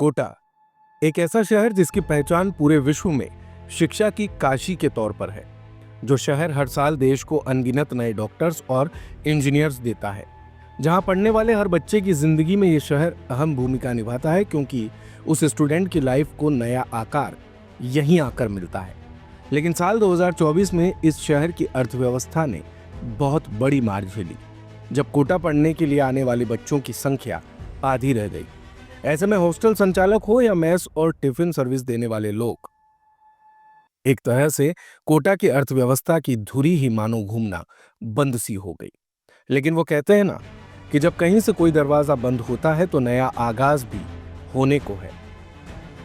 कोटा एक ऐसा शहर जिसकी पहचान पूरे विश्व में शिक्षा की काशी के तौर पर है। जो शहर हर साल देश को अनगिनत नए डॉक्टर्स और इंजीनियर्स देता है। जहां पढ़ने वाले हर बच्चे की जिंदगी में ये शहर अहम भूमिका निभाता है, क्योंकि उस स्टूडेंट की लाइफ को नया आकार यहीं आकर मिलता है। लेकिन साल 2024 में इस शहर की अर्थव्यवस्था ने बहुत बड़ी मार झेली, जब कोटा पढ़ने के लिए आने वाले बच्चों की संख्या आधी रह गई। ऐसे में हॉस्टल संचालक हो या मेस और टिफिन सर्विस देने वाले लोग, एक तरह से कोटा की अर्थव्यवस्था की धुरी ही मानो घूमना बंद सी हो गई। लेकिन वो कहते हैं ना कि जब कहीं से कोई दरवाजा बंद होता है तो नया आगाज भी होने को है।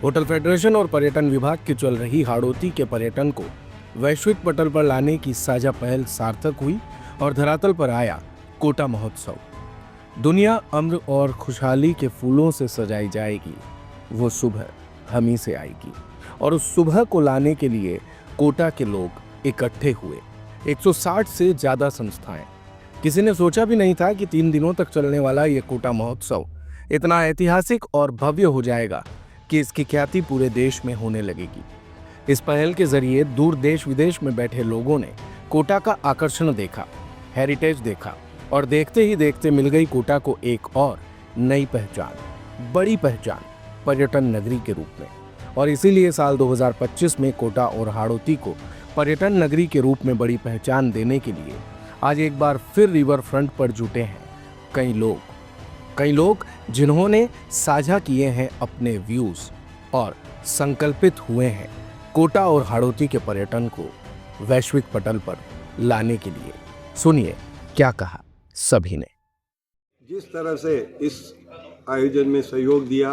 होटल फेडरेशन और पर्यटन विभाग की चल रही हाड़ौती के पर्यटन को वैश्विक पटल पर लाने की साझा पहल सार्थक हुई और धरातल पर आया कोटा महोत्सव। दुनिया अम्र और खुशहाली के फूलों से सजाई जाएगी, वो सुबह हम ही से आएगी। और उस सुबह को लाने के लिए कोटा के लोग इकट्ठे हुए। 160 से ज्यादा संस्थाएं। किसी ने सोचा भी नहीं था कि 3 दिनों तक चलने वाला ये कोटा महोत्सव इतना ऐतिहासिक और भव्य हो जाएगा कि इसकी ख्याति पूरे देश में होने लगेगी। इस पहल के जरिए दूर देश विदेश में बैठे लोगों ने कोटा का आकर्षण देखा, हेरिटेज देखा, और देखते ही देखते मिल गई कोटा को एक और नई पहचान, बड़ी पहचान पर्यटन नगरी के रूप में। और इसीलिए साल 2025 में कोटा और हाड़ौती को पर्यटन नगरी के रूप में बड़ी पहचान देने के लिए आज एक बार फिर रिवर फ्रंट पर जुटे हैं कई लोग जिन्होंने साझा किए हैं अपने व्यूज और संकल्पित हुए हैं कोटा और हाड़ौती के पर्यटन को वैश्विक पटल पर लाने के लिए। सुनिए क्या कहा सभी ने। जिस तरह से इस आयोजन में सहयोग दिया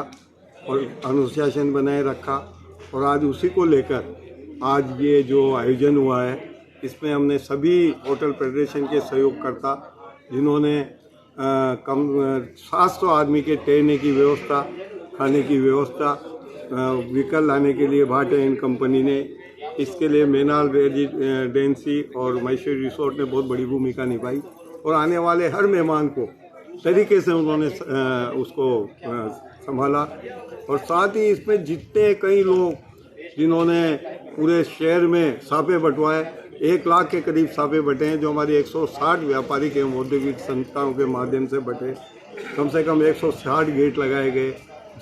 और अनुशासन बनाए रखा, और आज उसी को लेकर आज ये जो आयोजन हुआ है, इसमें हमने सभी होटल फेडरेशन के सहयोगकर्ता, जिन्होंने कम 700 आदमी के ठहरने की व्यवस्था, खाने की व्यवस्था, व्हीकल लाने के लिए भाटे एंड कंपनी ने, इसके लिए मेनाल रेजिडेंसी और मैसूर रिसोर्ट ने बहुत बड़ी भूमिका निभाई। और आने वाले हर मेहमान को तरीके से उन्होंने उसको संभाला। और साथ ही इसमें जितने कई लोग जिन्होंने पूरे शहर में साफे बंटवाए, 1 लाख के करीब साफे बटे हैं, जो हमारी 160 व्यापारिक एवं औद्योगिक संस्थाओं के माध्यम से बटे। कम से कम 160 गेट लगाए गए।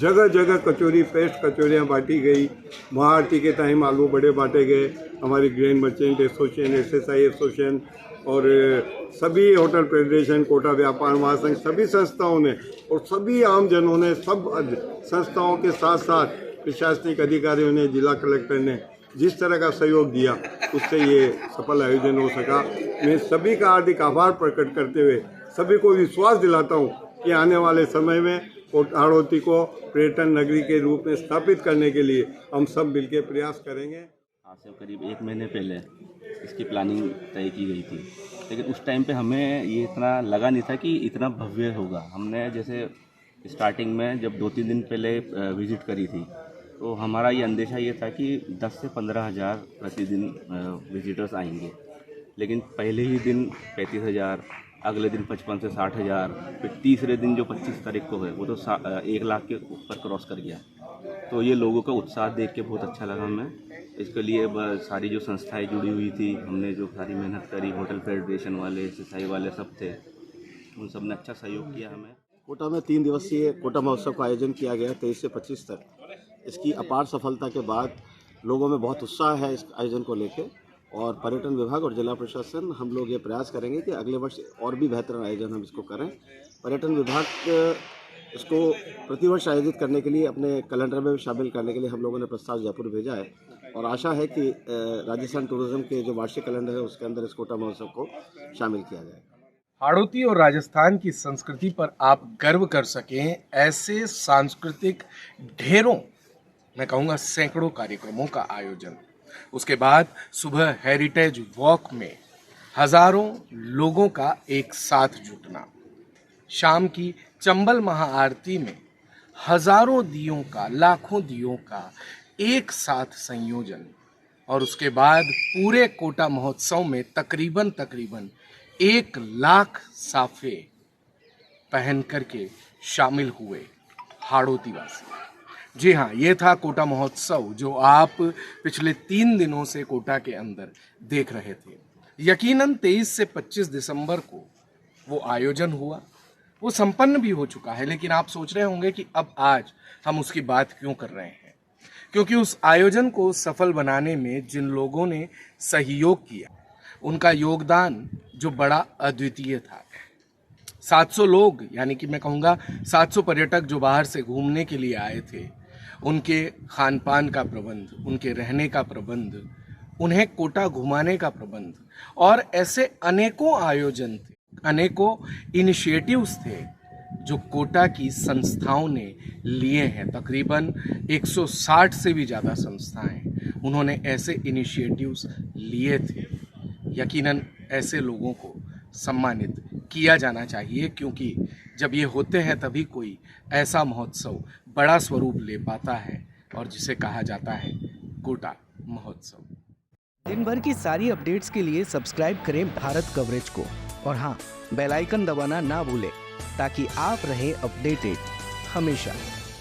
जगह जगह कचौरी पेस्ट कचौरियाँ बांटी गई। महाआरती के टाइम आलू बड़े बांटे गए। हमारी grain merchant association, SSI association और सभी होटल फेडरेशन, कोटा व्यापार महासंघ, सभी संस्थाओं ने और सभी आमजनों ने, सब संस्थाओं के साथ साथ प्रशासनिक अधिकारियों ने, जिला कलेक्टर ने जिस तरह का सहयोग दिया, उससे ये सफल आयोजन हो सका। मैं सभी का हार्दिक आभार प्रकट करते हुए सभी को विश्वास दिलाता हूँ कि आने वाले समय में हाड़ौती को पर्यटन नगरी के रूप में स्थापित करने के लिए हम सब मिलकर प्रयास करेंगे। आज से करीब 1 महीने पहले इसकी प्लानिंग तय की गई थी, लेकिन उस टाइम पे हमें ये इतना लगा नहीं था कि इतना भव्य होगा। हमने जैसे स्टार्टिंग में जब 2-3 दिन पहले विज़िट करी थी, तो हमारा ये अंदेशा ये था कि 10 से 15 हज़ार प्रतिदिन विजिटर्स आएंगे। लेकिन पहले ही दिन 35,000, अगले दिन 55 से 60 हज़ार, फिर तीसरे दिन जो 25 तारीख को है वो तो 1 लाख के ऊपर क्रॉस कर गया। तो ये लोगों का उत्साह देख के बहुत अच्छा लगा हमें। इसके लिए सारी जो संस्थाएं जुड़ी हुई थी, हमने जो सारी मेहनत करी, होटल फेडरेशन वाले, एसएसआई वाले सब थे, उन सब ने अच्छा सहयोग किया हमें। कोटा में 3 दिवसीय कोटा महोत्सव का आयोजन किया गया 23 से 25 तक। इसकी अपार सफलता के बाद लोगों में बहुत उत्साह है इस आयोजन को लेकर, और पर्यटन विभाग और जिला प्रशासन हम लोग ये प्रयास करेंगे कि अगले वर्ष और भी बेहतर आयोजन हम इसको करें। पर्यटन विभाग इसको प्रतिवर्ष आयोजित करने के लिए अपने कैलेंडर में शामिल करने के लिए हम लोगों ने प्रस्ताव जयपुर भेजा है, और आशा है कि राजस्थान टूरिज्म के जो वार्षिक कैलेंडर है उसके अंदर इस कोटा महोत्सव को शामिल किया जाएगा। हाड़ौती और राजस्थान की संस्कृति पर आप गर्व कर सकें, ऐसे सांस्कृतिक ढेरों, मैं कहूँगा सैकड़ों कार्यक्रमों का आयोजन। उसके बाद सुबह हेरिटेज वॉक में हजारों लोगों का एक साथ जुटना, शाम की चंबल महाआरती में हजारों दियों का, लाखों दियों का एक साथ संयोजन, और उसके बाद पूरे कोटा महोत्सव में तकरीबन 1 लाख साफे पहन करके शामिल हुए हाड़ौती वासी। जी हाँ, ये था कोटा महोत्सव जो आप पिछले 3 दिनों से कोटा के अंदर देख रहे थे। यकीनन 23 से 25 दिसंबर को वो आयोजन हुआ, वो संपन्न भी हो चुका है, लेकिन आप सोच रहे होंगे कि अब आज हम उसकी बात क्यों कर रहे हैं? क्योंकि उस आयोजन को सफल बनाने में जिन लोगों ने सहयोग किया, उनका योगदान जो बड़ा अद्वितीय था। 700 लोग, यानी कि मैं कहूँगा 700 पर्यटक जो बाहर से घूमने के लिए आए थे, उनके खान पान का प्रबंध, उनके रहने का प्रबंध, उन्हें कोटा घुमाने का प्रबंध और ऐसे अनेकों आयोजन थे, अनेकों इनिशिएटिव्स थे जो कोटा की संस्थाओं ने लिए हैं। तकरीबन 160 से भी ज़्यादा संस्थाएं उन्होंने ऐसे इनिशिएटिव्स लिए थे। यकीनन ऐसे लोगों को सम्मानित किया जाना चाहिए, क्योंकि जब ये होते हैं तभी कोई ऐसा महोत्सव बड़ा स्वरूप ले पाता है और जिसे कहा जाता है कोटा महोत्सव। दिन भर की सारी अपडेट्स के लिए सब्सक्राइब करें भारत कवरेज को और हाँ, बेल आइकन दबाना ना भूलें ताकि आप रहें अपडेटेड हमेशा।